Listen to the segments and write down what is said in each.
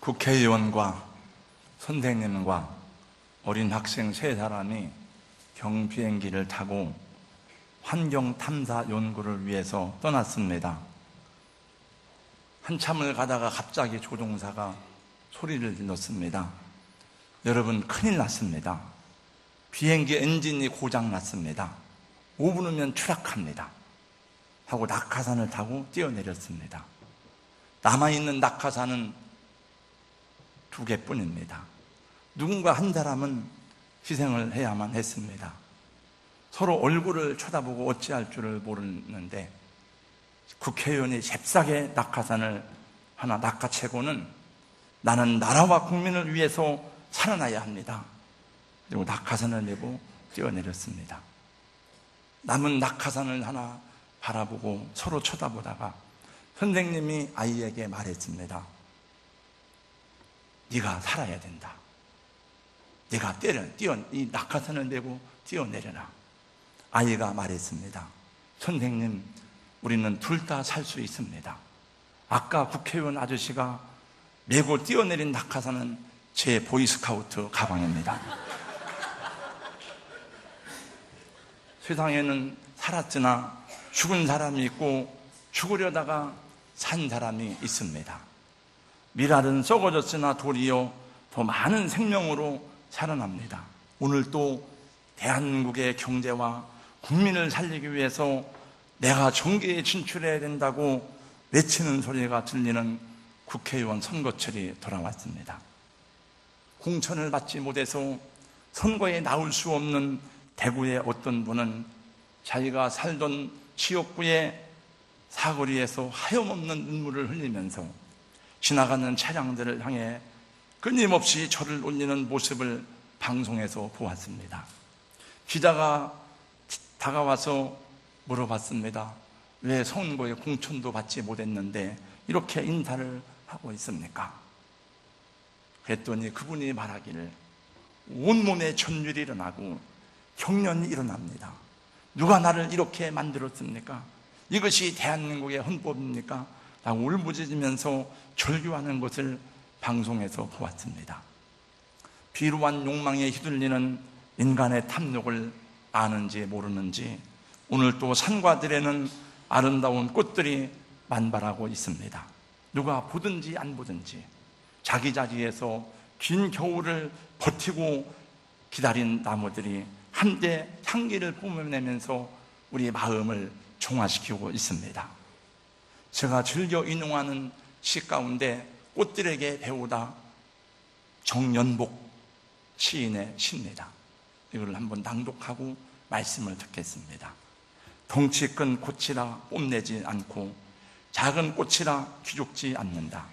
국회의원과 선생님과 어린 학생 3사람이 경비행기를 타고 환경탐사 연구를 위해서 떠났습니다. 한참을 가다가 갑자기 조종사가 소리를 질렀습니다. 여러분, 큰일 났습니다. 비행기 엔진이 고장났습니다. 5분 후면 추락합니다. 하고 낙하산을 타고 뛰어내렸습니다. 남아있는 낙하산은 2개뿐입니다. 누군가 한 사람은 희생을 해야만 했습니다. 서로 얼굴을 쳐다보고 어찌할 줄을 모르는데 국회의원이 잽싸게 낙하산을 하나 낚아채고는 나는 나라와 국민을 위해서 살아나야 합니다. 그리고 낙하산을 메고 뛰어내렸습니다. 남은 낙하산을 하나 바라보고 서로 쳐다보다가 선생님이 아이에게 말했습니다. 네가 살아야 된다. 네가 이 낙하산을 메고 뛰어내려라. 아이가 말했습니다. 선생님, 우리는 둘 다 살 수 있습니다. 아까 국회의원 아저씨가 메고 뛰어내린 낙하산은 제 보이스카우트 가방입니다. 세상에는 살았으나 죽은 사람이 있고 죽으려다가 산 사람이 있습니다. 밀알은 썩어졌으나 도리어 더 많은 생명으로 살아납니다. 오늘 또 대한민국의 경제와 국민을 살리기 위해서 내가 정계에 진출해야 된다고 외치는 소리가 들리는 국회의원 선거철이 돌아왔습니다. 공천을 받지 못해서 선거에 나올 수 없는 대구의 어떤 분은 자기가 살던 지역구의 사거리에서 하염없는 눈물을 흘리면서 지나가는 차량들을 향해 끊임없이 절을 올리는 모습을 방송에서 보았습니다. 기자가 다가와서 물어봤습니다. 왜 선거에 공천도 받지 못했는데 이렇게 인사를 하고 있습니까? 그랬더니 그분이 말하기를 온몸에 전율이 일어나고 흉년이 일어납니다. 누가 나를 이렇게 만들었습니까? 이것이 대한민국의 헌법입니까? 라고 울부짖으면서 절규하는 것을 방송에서 보았습니다. 비루한 욕망에 휘둘리는 인간의 탐욕을 아는지 모르는지 오늘 또 산과들에는 아름다운 꽃들이 만발하고 있습니다. 누가 보든지 안 보든지 자기 자리에서 긴 겨울을 버티고 기다린 나무들이 한데 향기를 뿜어내면서 우리 마음을 종화시키고 있습니다. 제가 즐겨 인용하는 시 가운데 꽃들에게 배우다 정연복 시인의 시입니다. 이걸 한번 낭독하고 말씀을 듣겠습니다. 덩치 큰 꽃이라 뽐내지 않고 작은 꽃이라 귀죽지 않는다.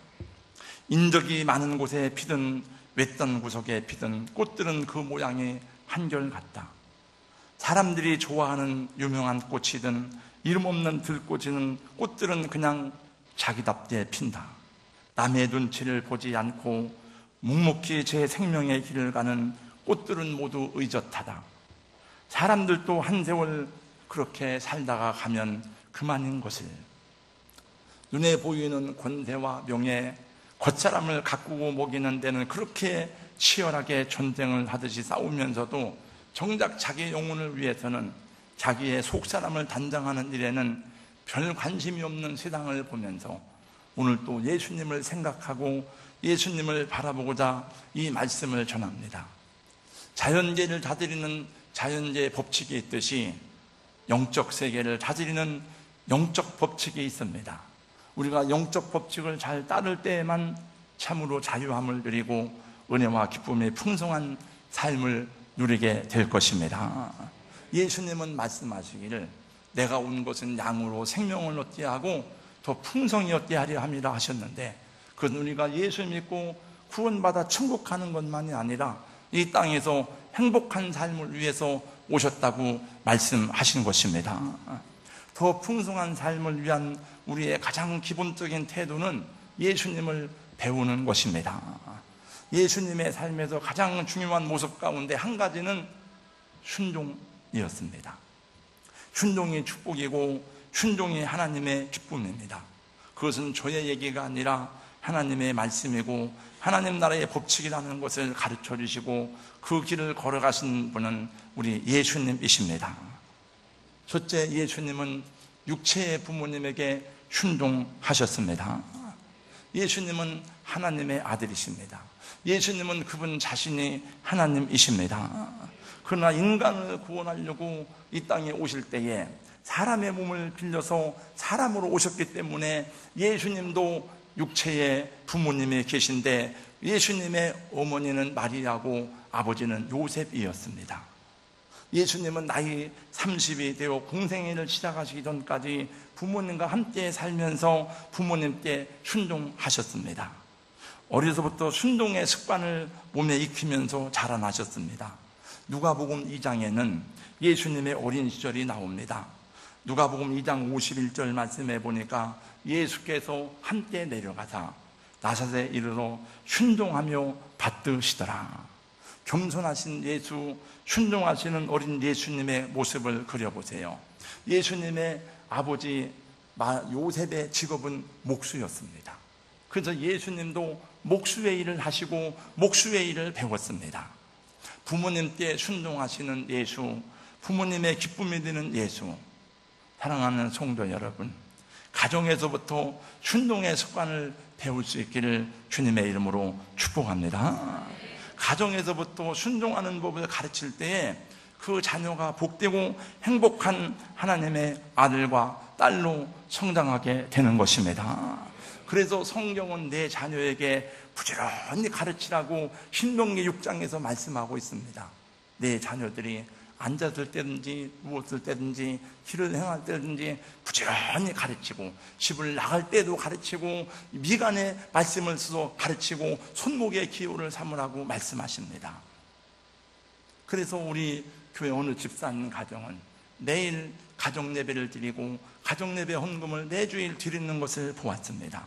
인적이 많은 곳에 피든 외딴 구석에 피든 꽃들은 그 모양이 한결같다. 사람들이 좋아하는 유명한 꽃이든 이름 없는 들꽃이든 꽃들은 그냥 자기답게 핀다. 남의 눈치를 보지 않고 묵묵히 제 생명의 길을 가는 꽃들은 모두 의젓하다. 사람들도 한 세월 그렇게 살다가 가면 그만인 것을. 눈에 보이는 권세와 명예, 겉사람을 가꾸고 먹이는 데는 그렇게 치열하게 전쟁을 하듯이 싸우면서도 정작 자기 영혼을 위해서는 자기의 속사람을 단장하는 일에는 별 관심이 없는 세상을 보면서 오늘 또 예수님을 생각하고 예수님을 바라보고자 이 말씀을 전합니다. 자연계를 다스리는 자연계의 법칙이 있듯이 영적 세계를 다스리는 영적 법칙이 있습니다. 우리가 영적 법칙을 잘 따를 때에만 참으로 자유함을 누리고 은혜와 기쁨의 풍성한 삶을 누리게 될 것입니다. 예수님은 말씀하시기를 내가 온 것은 양으로 생명을 얻게 하고 더 풍성히 얻게 하려 함이라 하셨는데, 그건 우리가 예수 믿고 구원받아 천국 가는 것만이 아니라 이 땅에서 행복한 삶을 위해서 오셨다고 말씀하신 것입니다. 더 풍성한 삶을 위한 우리의 가장 기본적인 태도는 예수님을 배우는 것입니다. 예수님의 삶에서 가장 중요한 모습 가운데 한 가지는 순종이었습니다. 순종이 축복이고 순종이 하나님의 기쁨입니다. 그것은 저의 얘기가 아니라 하나님의 말씀이고 하나님 나라의 법칙이라는 것을 가르쳐 주시고 그 길을 걸어가신 분은 우리 예수님이십니다. 첫째, 예수님은 육체의 부모님에게 순종하셨습니다. 예수님은 하나님의 아들이십니다. 예수님은 그분 자신이 하나님이십니다. 그러나 인간을 구원하려고 이 땅에 오실 때에 사람의 몸을 빌려서 사람으로 오셨기 때문에 예수님도 육체의 부모님이 계신데 예수님의 어머니는 마리아고 아버지는 요셉이었습니다. 예수님은 나이 30이 되어 공생애를 시작하시기 전까지 부모님과 함께 살면서 부모님께 순종하셨습니다. 어려서부터 순종의 습관을 몸에 익히면서 자라나셨습니다. 누가복음 2장에는 예수님의 어린 시절이 나옵니다. 누가복음 2장 51절 말씀해 보니까 예수께서 함께 내려가사 나사렛에 이르러 순종하며 받드시더라. 겸손하신 예수, 순종하시는 어린 예수님의 모습을 그려보세요. 예수님의 아버지 요셉의 직업은 목수였습니다. 그래서 예수님도 목수의 일을 하시고 목수의 일을 배웠습니다. 부모님께 순종하시는 예수, 부모님의 기쁨이 되는 예수. 사랑하는 성도 여러분, 가정에서부터 순종의 습관을 배울 수 있기를 주님의 이름으로 축복합니다. 가정에서부터 순종하는 법을 가르칠 때에 그 자녀가 복되고 행복한 하나님의 아들과 딸로 성장하게 되는 것입니다. 그래서 성경은 내 자녀에게 부지런히 가르치라고 신명기 6장에서 말씀하고 있습니다. 내 자녀들이 앉았을 때든지 누웠을 때든지 길을 행할 때든지 부지런히 가르치고 집을 나갈 때도 가르치고 미간에 말씀을 써서 가르치고 손목의 기호를 삼으라고 말씀하십니다. 그래서 우리 교회 어느 집사님 가정은 매일 가정예배를 드리고 가정예배 헌금을 매주일 드리는 것을 보았습니다.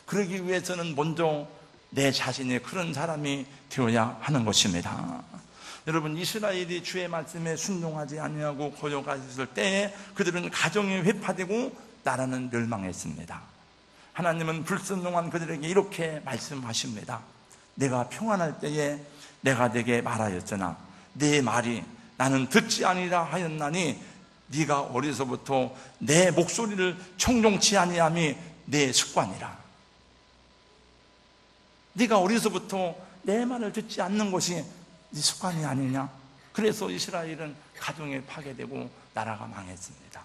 그러기 위해서는 먼저 내 자신이 그런 사람이 되어야 하는 것입니다. 여러분, 이스라엘이 주의 말씀에 순종하지 아니하고 거여가 있을 때에 그들은 가정이 회파되고 나라는 멸망했습니다. 하나님은 불순종한 그들에게 이렇게 말씀하십니다. 내가 평안할 때에 내가 네게 말하였으나 네 말이 나는 듣지 아니라 하였나니 네가 어려서부터 내 목소리를 청종치 아니함이 내 습관이라. 네가 어려서부터 내 말을 듣지 않는 것이 네 습관이 아니냐? 그래서 이스라엘은 가정에 파괴되고 나라가 망했습니다.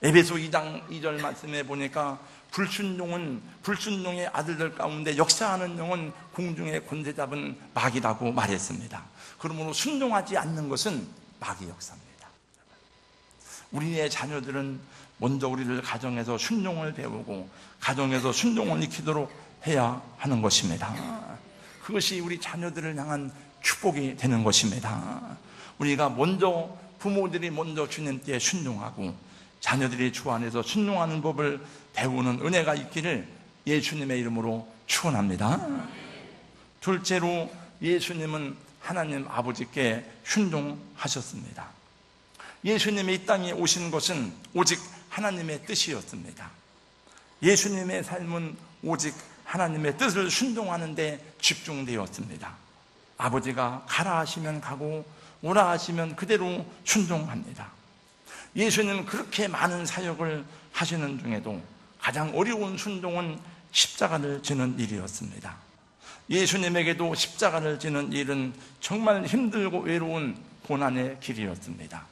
에베소 2장 2절 말씀에 보니까 불순종의 아들들 가운데 역사하는 영은 공중에 권세 잡은 마귀라고 말했습니다. 그러므로 순종하지 않는 것은 마귀 역사입니다. 우리의 자녀들은 먼저 우리를 가정에서 순종을 배우고 가정에서 순종을 익히도록 해야 하는 것입니다. 그것이 우리 자녀들을 향한 축복이 되는 것입니다. 우리가 먼저, 부모들이 먼저 주님께 순종하고 자녀들이 주 안에서 순종하는 법을 배우는 은혜가 있기를 예수님의 이름으로 축원합니다. 둘째로 예수님은 하나님 아버지께 순종하셨습니다. 예수님이 이 땅에 오신 것은 오직 하나님의 뜻이었습니다. 예수님의 삶은 오직 하나님의 뜻을 순종하는 데 집중되었습니다. 아버지가 가라 하시면 가고 오라 하시면 그대로 순종합니다. 예수님은 그렇게 많은 사역을 하시는 중에도 가장 어려운 순종은 십자가를 지는 일이었습니다. 예수님에게도 십자가를 지는 일은 정말 힘들고 외로운 고난의 길이었습니다.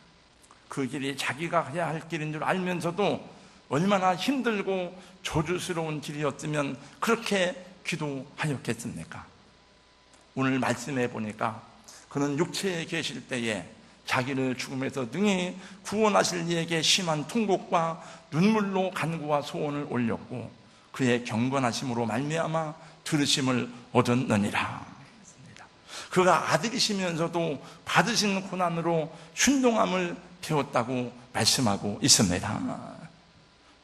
그 길이 자기가 해야 할 길인 줄 알면서도 얼마나 힘들고 저주스러운 길이었으면 그렇게 기도하였겠습니까? 오늘 말씀해 보니까 그는 육체에 계실 때에 자기를 죽음에서 능히 구원하실 이에게 심한 통곡과 눈물로 간구와 소원을 올렸고 그의 경건하심으로 말미암아 들으심을 얻었느니라. 그가 아들이시면서도 받으신 고난으로 순종함을 배웠다고 말씀하고 있습니다.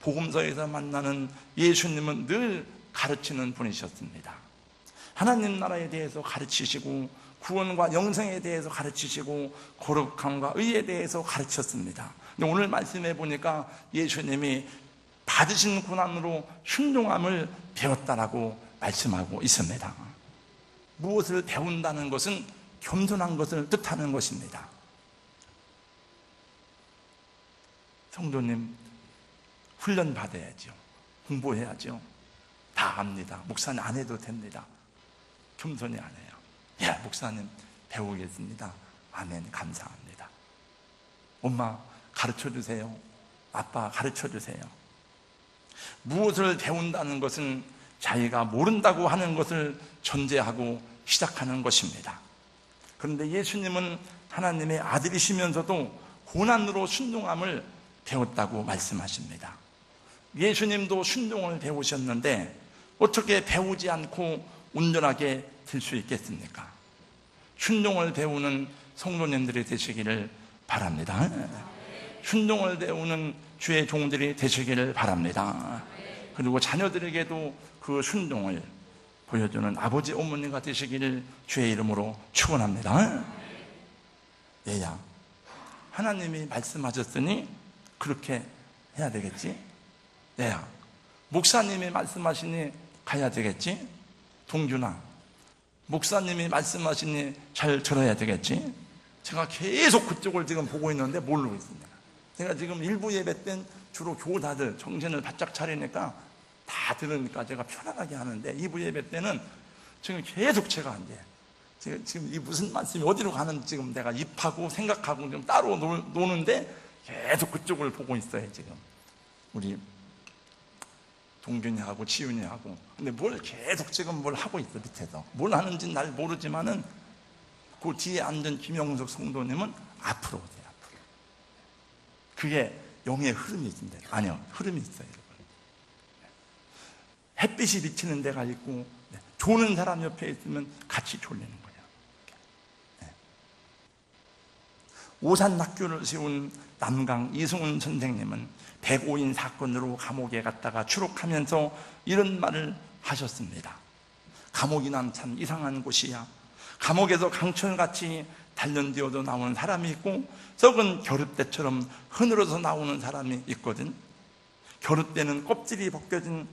복음서에서 만나는 예수님은 늘 가르치는 분이셨습니다. 하나님 나라에 대해서 가르치시고 구원과 영생에 대해서 가르치시고 거룩함과 의에 대해서 가르쳤습니다. 근데 오늘 말씀해 보니까 예수님이 받으신 고난으로 순종함을 배웠다라고 말씀하고 있습니다. 무엇을 배운다는 것은 겸손한 것을 뜻하는 것입니다. 성도님, 훈련 받아야죠. 공부해야죠. 다 압니다. 목사님 안 해도 됩니다. 겸손히 안 해요. 예, 목사님 배우겠습니다. 아멘, 감사합니다. 엄마 가르쳐 주세요. 아빠 가르쳐 주세요. 무엇을 배운다는 것은 자기가 모른다고 하는 것을 전제하고 시작하는 것입니다. 그런데 예수님은 하나님의 아들이시면서도 고난으로 순종함을 배웠다고 말씀하십니다. 예수님도 순종을 배우셨는데 어떻게 배우지 않고 온전하게 될 수 있겠습니까? 순종을 배우는 성도님들이 되시기를 바랍니다. 순종을 배우는 주의 종들이 되시기를 바랍니다. 그리고 자녀들에게도 그 순종을 보여주는 아버지 어머니가 되시기를 주의 이름으로 축원합니다. 얘야, 하나님이 말씀하셨으니 그렇게 해야 되겠지? 얘야, 목사님이 말씀하시니 가야 되겠지? 동준아, 목사님이 말씀하시니 잘 들어야 되겠지? 제가 계속 그쪽을 지금 보고 있는데 모르고 있습니다. 제가 지금 일부 예배 때는 주로 교사들 정신을 바짝 차리니까 다 들으니까 제가 편안하게 하는데 2부 예배 때는 지금 계속 제가 안 돼. 지금 이 무슨 말씀이 어디로 가는지 지금 내가 입하고 생각하고 좀 따로 노는데 계속 그쪽을 보고 있어요, 지금. 우리 동균이하고 지윤이하고. 근데 뭘 계속 지금 뭘 하고 있어, 밑에서. 뭘 하는지 날 모르지만은 그 뒤에 앉은 김영석 성도님은 앞으로 오세요, 앞으로. 그게 영의 흐름이 있습니다. 아니요, 흐름이 있어요, 여러분. 햇빛이 비치는 데가 있고, 조는 사람 옆에 있으면 같이 졸리는 거예요. 오산학교를 세운 남강 이승훈 선생님은 105인 사건으로 감옥에 갔다가 추록하면서 이런 말을 하셨습니다. 감옥이란 참 이상한 곳이야. 감옥에서 강철같이 단련되어도 나오는 사람이 있고 썩은 겨룻대처럼 흐늘어서 나오는 사람이 있거든. 겨룻대는 껍질이 벗겨진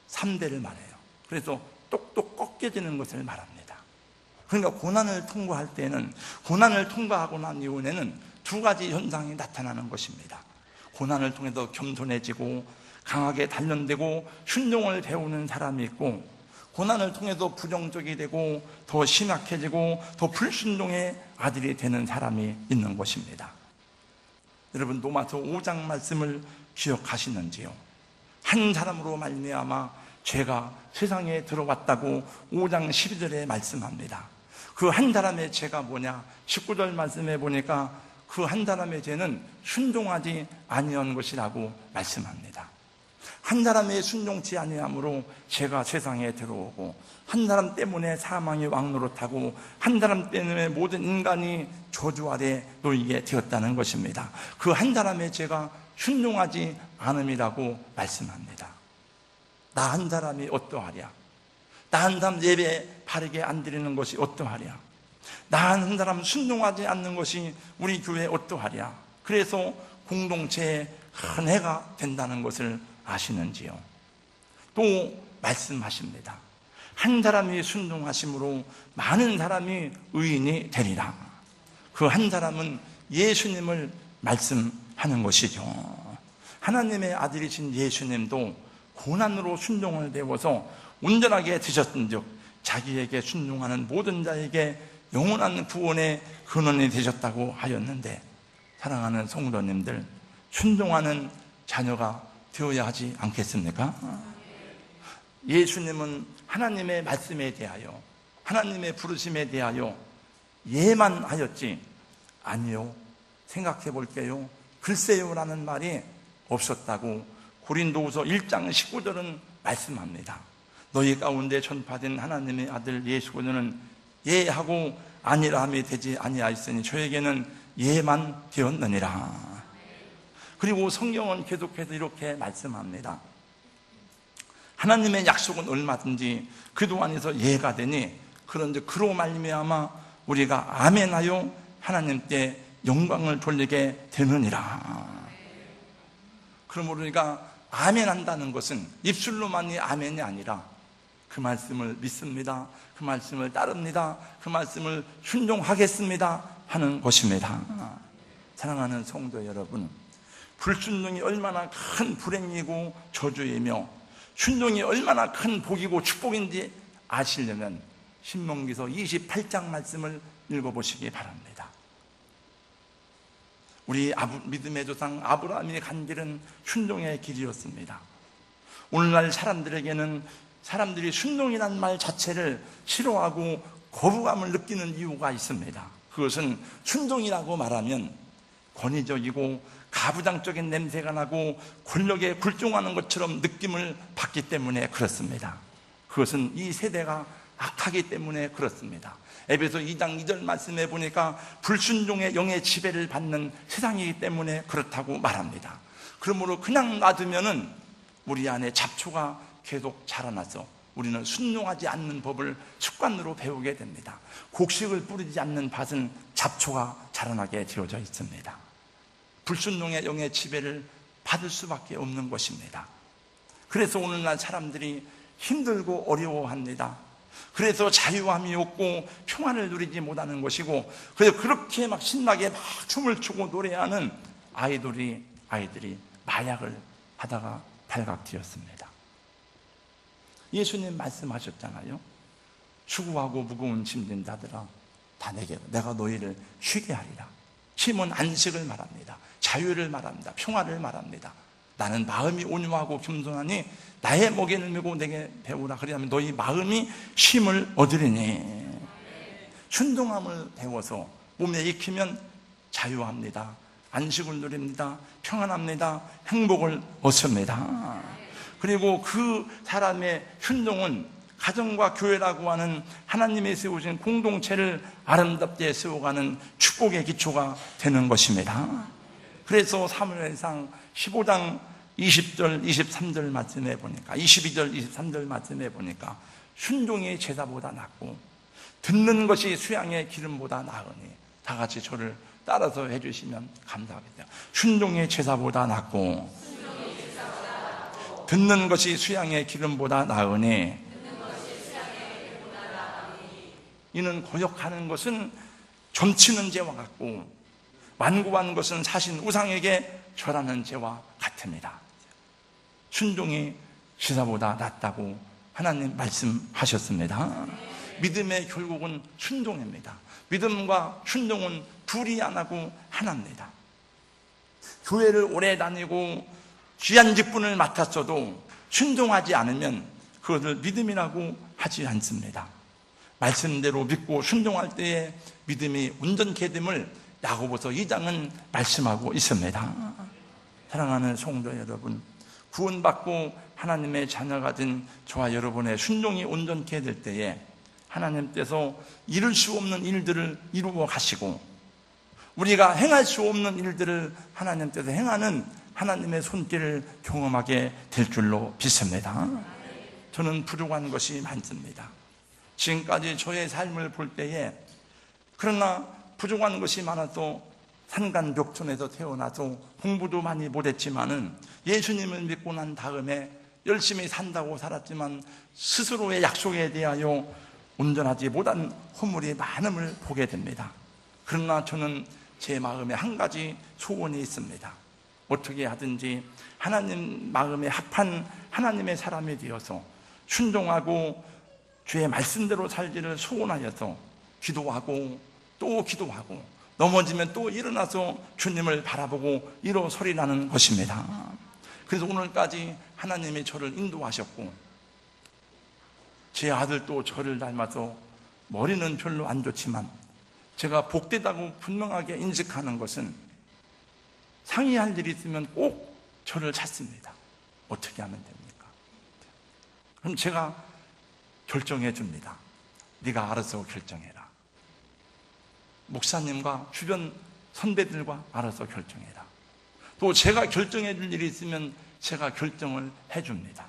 삼대를 말해요. 그래서 똑똑 꺾여지는 것을 말합니다. 그러니까 고난을 통과할 때는, 고난을 통과하고 난 이후에는 두 가지 현상이 나타나는 것입니다. 고난을 통해서 겸손해지고 강하게 단련되고 순종을 배우는 사람이 있고, 고난을 통해서 부정적이 되고 더 심약해지고 더 불순종의 아들이 되는 사람이 있는 것입니다. 여러분, 로마서 5장 말씀을 기억하시는지요? 한 사람으로 말미암아 죄가 세상에 들어왔다고 5장 12절에 말씀합니다. 그 한 사람의 죄가 뭐냐? 19절 말씀에 보니까 그 한 사람의 죄는 순종하지 아니한 것이라고 말씀합니다. 한 사람의 순종치 아니함으로 죄가 세상에 들어오고, 한 사람 때문에 사망이 왕노릇하고, 한 사람 때문에 모든 인간이 저주 아래 놓이게 되었다는 것입니다. 그 한 사람의 죄가 순종하지 않음이라고 말씀합니다. 나 한 사람이 어떠하랴? 나 한 사람 예배 바르게 안 드리는 것이 어떠하랴? 나 한 사람 순종하지 않는 것이 우리 교회에 어떠하랴? 그래서 공동체에 큰 해가 된다는 것을 아시는지요? 또 말씀하십니다. 한 사람이 순종하심으로 많은 사람이 의인이 되리라. 그 한 사람은 예수님을 말씀하는 것이죠. 하나님의 아들이신 예수님도 고난으로 순종을 배워서 온전하게 되셨은즉 자기에게 순종하는 모든 자에게 영원한 구원의 근원이 되셨다고 하였는데, 사랑하는 성도님들, 순종하는 자녀가 되어야 하지 않겠습니까? 예수님은 하나님의 말씀에 대하여, 하나님의 부르심에 대하여 예만 하였지, 아니요, 생각해 볼게요, 글쎄요라는 말이 없었다고 고린도후서 1장 19절은 말씀합니다. 너희 가운데 전파된 하나님의 아들 예수 그리스도는 예하고 아니라함이 되지 아니하였으니 저에게는 예만 되었느니라. 그리고 성경은 계속해서 이렇게 말씀합니다. 하나님의 약속은 얼마든지 그도 안에서 예가 되니 그런즉 그로 말미암아 우리가 아멘하여 하나님께 영광을 돌리게 되느니라. 그러므로 우리가 아멘 한다는 것은 입술로만이 아멘이 아니라 그 말씀을 믿습니다, 그 말씀을 따릅니다, 그 말씀을 순종하겠습니다 하는 것입니다. 사랑하는 성도 여러분, 불순종이 얼마나 큰 불행이고 저주이며 순종이 얼마나 큰 복이고 축복인지 아시려면 신명기서 28장 말씀을 읽어보시기 바랍니다. 우리 믿음의 조상 아브라함이 간 길은 순종의 길이었습니다. 오늘날 사람들이 순종이란 말 자체를 싫어하고 거부감을 느끼는 이유가 있습니다. 그것은 순종이라고 말하면 권위적이고 가부장적인 냄새가 나고 권력에 굴종하는 것처럼 느낌을 받기 때문에 그렇습니다. 그것은 이 세대가 악하기 때문에 그렇습니다. 에베소 2장 2절 말씀에 보니까 불순종의 영의 지배를 받는 세상이기 때문에 그렇다고 말합니다. 그러므로 그냥 놔두면은 우리 안에 잡초가 계속 자라나서 우리는 순종하지 않는 법을 습관으로 배우게 됩니다. 곡식을 뿌리지 않는 밭은 잡초가 자라나게 되어져 있습니다. 불순종의 영의 지배를 받을 수밖에 없는 것입니다. 그래서 오늘날 사람들이 힘들고 어려워합니다. 그래서 자유함이 없고 평안을 누리지 못하는 것이고, 그래서 그렇게 막 신나게 막 춤을 추고 노래하는 아이들이 마약을 하다가 발각되었습니다. 예수님 말씀하셨잖아요. 수고하고 무거운 짐진 자들아 다 내가 너희를 쉬게 하리라. 쉼은 안식을 말합니다. 자유를 말합니다. 평화를 말합니다. 나는 마음이 온유하고 겸손하니 나의 목에를 메고 내게 배우라. 그리하면 너희 마음이 쉼을 얻으리니. 순종함을 배워서 몸에 익히면 자유합니다. 안식을 누립니다. 평안합니다. 행복을 얻습니다. 그리고 그 사람의 순종은 가정과 교회라고 하는 하나님이 세우신 공동체를 아름답게 세워가는 축복의 기초가 되는 것입니다. 그래서 사무엘상 15장 20절 23절 말씀에 보니까 22절 23절 말씀에 보니까 순종이 제사보다 낫고 듣는 것이 수양의 기름보다 나으니, 다 같이 저를 따라서 해주시면 감사하겠습니다. 순종의 제사보다 낫고 듣는 것이 수양의 기름보다 나으니, 이는 거역하는 것은 점치는 죄와 같고 완고한 것은 사신 우상에게 절하는 죄와 같습니다. 순종이 제사보다 낫다고 하나님 말씀하셨습니다. 믿음의 결국은 순종입니다. 믿음과 순종은 둘이 안 하고 하나입니다. 교회를 오래 다니고 귀한 직분을 맡았어도 순종하지 않으면 그것을 믿음이라고 하지 않습니다. 말씀대로 믿고 순종할 때에 믿음이 온전케 됨을 야고보서 2장은 말씀하고 있습니다. 사랑하는 성도 여러분, 구원받고 하나님의 자녀가 된 저와 여러분의 순종이 온전케 될 때에 하나님께서 이룰 수 없는 일들을 이루어 가시고, 우리가 행할 수 없는 일들을 하나님께서 행하는 하나님의 손길을 경험하게 될 줄로 믿습니다. 저는 부족한 것이 많습니다. 지금까지 저의 삶을 볼 때에, 그러나 부족한 것이 많아서 산간벽촌에서 태어나서 공부도 많이 못했지만은 예수님을 믿고 난 다음에 열심히 산다고 살았지만 스스로의 약속에 대하여 온전하지 못한 허물이 많음을 보게 됩니다. 그러나 저는 제 마음에 한 가지 소원이 있습니다. 어떻게 하든지 하나님 마음에 합한 하나님의 사람이 되어서 순종하고 주의 말씀대로 살기를 소원하여서 기도하고 또 기도하고 넘어지면 또 일어나서 주님을 바라보고 일어서리라는 것입니다. 그래서 오늘까지 하나님이 저를 인도하셨고, 제 아들도 저를 닮아서 머리는 별로 안 좋지만 제가 복되다고 분명하게 인식하는 것은 상의할 일이 있으면 꼭 저를 찾습니다. 어떻게 하면 됩니까? 그럼 제가 결정해 줍니다. 네가 알아서 결정해라. 목사님과 주변 선배들과 알아서 결정해라. 또 제가 결정해 줄 일이 있으면 제가 결정을 해 줍니다.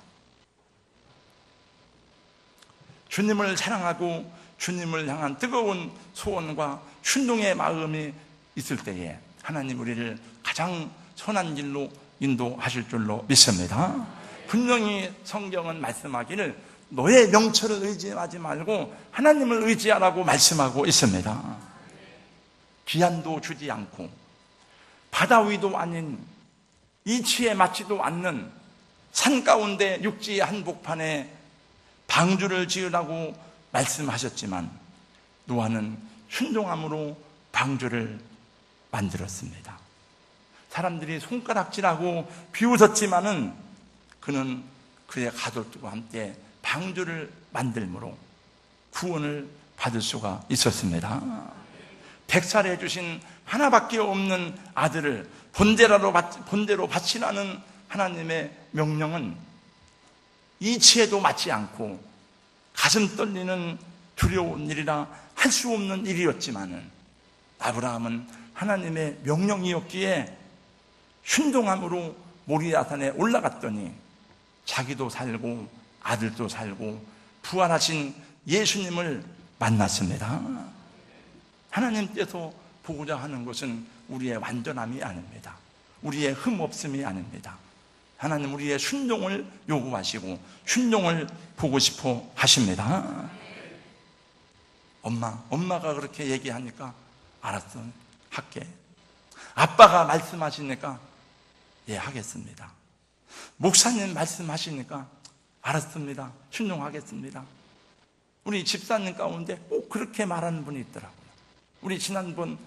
주님을 사랑하고 주님을 향한 뜨거운 소원과 순종의 마음이 있을 때에 하나님 우리를 가장 선한 길로 인도하실 줄로 믿습니다. 분명히 성경은 말씀하기를 너의 명철을 의지하지 말고 하나님을 의지하라고 말씀하고 있습니다. 기한도 주지 않고 바다 위도 아닌 이치에 맞지도 않는 산 가운데 육지의 한복판에 방주를 지으라고 말씀하셨지만 노아는 순종함으로 방주를 만들었습니다. 사람들이 손가락질하고 비웃었지만은 그는 그의 가족들과 함께 방주를 만들므로 구원을 받을 수가 있었습니다. 백살해 주신 하나밖에 없는 아들을 본대로 바치라는 하나님의 명령은 이치에도 맞지 않고 가슴 떨리는 두려운 일이라 할 수 없는 일이었지만은 아브라함은 하나님의 명령이었기에 순종함으로 모리아산에 올라갔더니 자기도 살고 아들도 살고 부활하신 예수님을 만났습니다. 하나님께서 보고자 하는 것은 우리의 완전함이 아닙니다. 우리의 흠없음이 아닙니다. 하나님 우리의 순종을 요구하시고 순종을 보고 싶어 하십니다. 엄마가 그렇게 얘기하니까 알았어, 할게. 아빠가 말씀하시니까 예, 하겠습니다. 목사님 말씀하시니까 알았습니다. 순종하겠습니다. 우리 집사님 가운데 꼭 그렇게 말하는 분이 있더라고요. 우리 지난번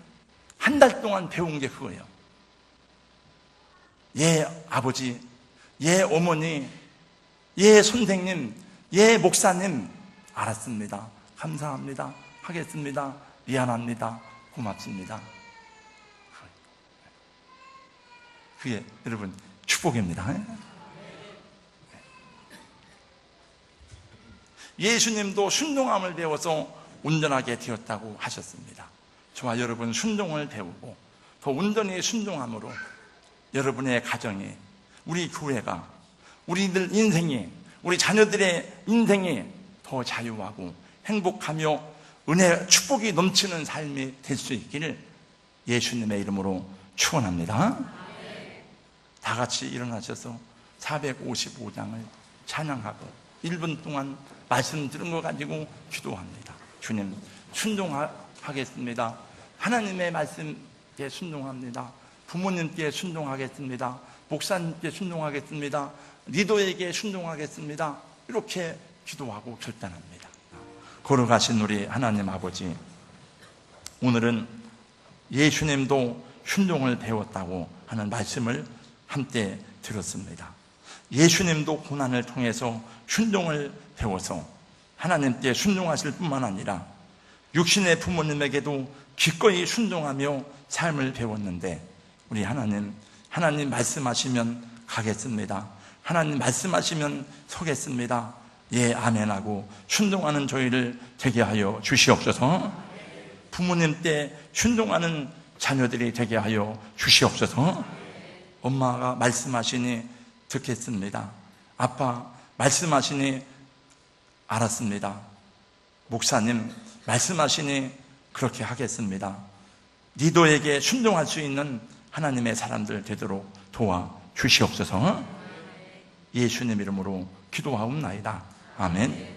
한 달 동안 배운 게 그거예요. 예 아버지, 예 어머니, 예 선생님, 예 목사님, 알았습니다. 감사합니다. 하겠습니다. 미안합니다. 고맙습니다. 그게 여러분 축복입니다. 예수님도 순종함을 배워서 온전하게 되었다고 하셨습니다. 저와 여러분 순종을 배우고 더 온전히 순종함으로 여러분의 가정이, 우리 교회가, 우리들 인생이, 우리 자녀들의 인생이 더 자유하고 행복하며 은혜, 축복이 넘치는 삶이 될 수 있기를 예수님의 이름으로 축원합니다. 다 같이 일어나셔서 455장을 찬양하고 1분 동안 말씀 들은 거 가지고 기도합니다. 주님, 순종하겠습니다. 하나님의 말씀에 순종합니다. 부모님께 순종하겠습니다. 목사님께 순종하겠습니다. 리더에게 순종하겠습니다. 이렇게 기도하고 결단합니다. 걸어가신 우리 하나님 아버지, 오늘은 예수님도 순종을 배웠다고 하는 말씀을 함께 들었습니다. 예수님도 고난을 통해서 순종을 배워서 하나님께 순종하실 뿐만 아니라 육신의 부모님에게도 기꺼이 순종하며 삶을 배웠는데 우리 하나님 말씀하시면 가겠습니다. 하나님 말씀하시면 서겠습니다. 예 아멘하고 순종하는 저희를 되게 하여 주시옵소서. 부모님 때 순종하는 자녀들이 되게 하여 주시옵소서. 엄마가 말씀하시니 듣겠습니다. 아빠 말씀하시니 알았습니다. 목사님 말씀하시니 그렇게 하겠습니다. 리더에게 순종할 수 있는 하나님의 사람들 되도록 도와 주시옵소서. 예수님 이름으로 기도하옵나이다. 아멘.